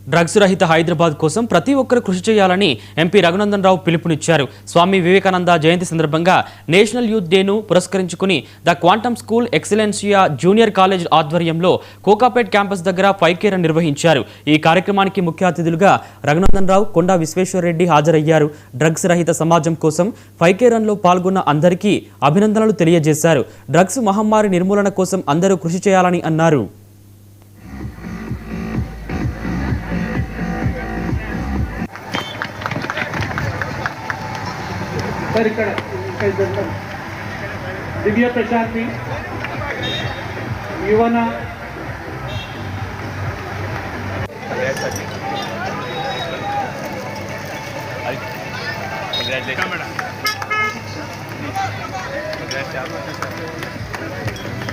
Drugs రహిత హైదరాబాద్ కోసం ప్రతి ఒక్కరు కృషి చేయాలని ఎంపీ రఘునందన్ రావు పిలుపునిచ్చారు. స్వామి వివేకానంద జయంతి సందర్భంగా నేషనల్ యూత్ డేను పురస్కరించుకుని the quantum school Excelencia junior college ఆధ్వర్యంలో కోకాపేట్ క్యాంపస్ దగ్గర ఫైకేర్ నిర్వహించారు. ఈ కార్యక్రమానికి ముఖ్య అతిథులుగా రఘునందన్ రావు, కొండా విశ్వేశ్వరరెడ్డి హాజరయ్యారు. డ్రగ్స్ రహిత సమాజం కోసం ఫైకేరన్లో పాల్గొన్న అందరికీ అభినందనలు తెలియజేశారు. డ్రగ్స్ మహమ్మారి నిర్మూలన కోసం అందరూ కృషి చేయాలని అన్నారు. Sir Divya Prashanti Yuvana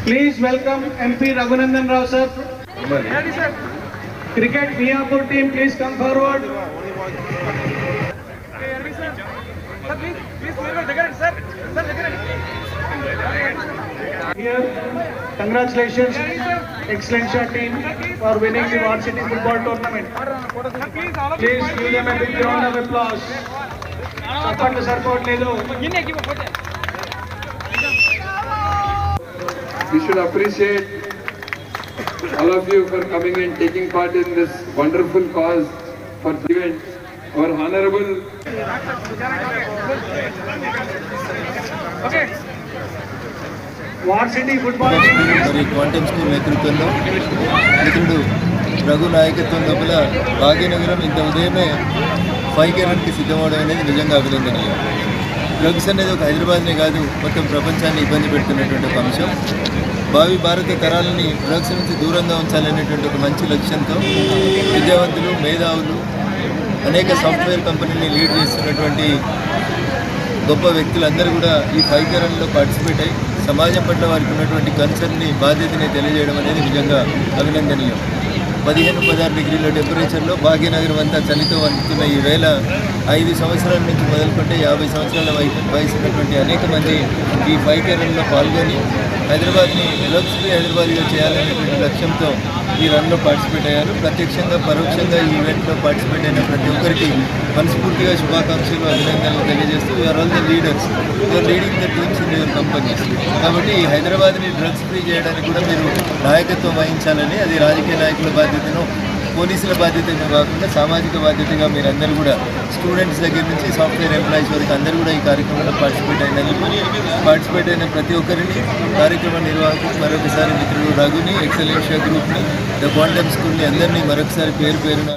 please welcome MP Raghunandan Rao sir. Cricket Miyapur team please come forward. Here, congratulations, Excellencia team for winning the varsity football tournament. Please give them a big round of applause. We should appreciate all of you for coming and taking part in this wonderful cause for the event. Our honorable varsity football quantum school నేతృత్వంలో మిత్రుడు రఘు నాయకత్వం లోపల భాగ్యనగరం ఇంత ఉదయమే ఫైకేరన్కి సిద్ధమవడం అనేది నిజంగా అభినందనీయం. Drugs అనేది ఒక హైదరాబాద్నే కాదు మొత్తం ప్రపంచాన్ని ఇబ్బంది పెడుతున్నటువంటి ఒక అంశం. భావి భారత తరాలని డ్రగ్స్ నుంచి దూరంగా ఉంచాలనేటువంటి ఒక మంచి లక్ష్యంతో విద్యావంతులు, మేధావులు, అనేక సాఫ్ట్వేర్ కంపెనీని లీడ్ చేస్తున్నటువంటి గొప్ప వ్యక్తులందరూ కూడా ఈ ఫైకేరన్లో పార్టిసిపేట్ అయ్యి సమాజం పట్ల వారికి ఉన్నటువంటి కన్సర్న్ని, బాధ్యతని తెలియజేయడం అనేది నిజంగా అభినందనీయం. 15-16 డిగ్రీల టెంపరేచర్లో భాగ్యనగరం అంతా చలితో వణుకుతున్న ఈ వేళ 5 సంవత్సరాల నుంచి మొదలుకుంటే 50 సంవత్సరాల వయసు ఉన్నటువంటి అనేక మంది ఈ ఫైకేరన్లో పాల్గొని హైదరాబాద్ని డ్రగ్స్ ఫ్రీ హైదరాబాద్గా చేయాలనేటువంటి లక్ష్యంతో ఈ రన్లో పార్టిసిపేట్ అయ్యారు. ప్రత్యక్షంగా పరోక్షంగా ఈ ఈవెంట్లో పార్టిసిపేట్ అయిన ప్రతి ఒక్కరికి మనస్ఫూర్తిగా శుభాకాంక్షలు, అభినందనలు తెలియజేస్తూ you're all the leaders, you're leading the teams in your companies. కాబట్టి ఈ హైదరాబాద్ని డ్రగ్స్ ఫ్రీ చేయడానికి కూడా మీరు నాయకత్వం వహించాలని, అది రాజకీయ నాయకుల బాధ్యతను, పోలీసుల బాధ్యతను కాకుండా సామాజిక బాధ్యతగా మీరందరూ కూడా స్టూడెంట్స్ దగ్గర నుంచి సాఫ్ట్వేర్ ఎంప్లాయీస్ వరకు అందరూ కూడా ఈ కార్యక్రమంలో పార్టిసిపేట్ అయిన ప్రతి ఒక్కరిని, కార్యక్రమ నిర్వాహకులు మరొకసారి మిత్రుడు రఘుని, ఎక్సలెన్షియా గ్రూప్ని, ద క్వాంటమ్ స్కూల్ని అందరినీ మరొకసారి పేరు పేరున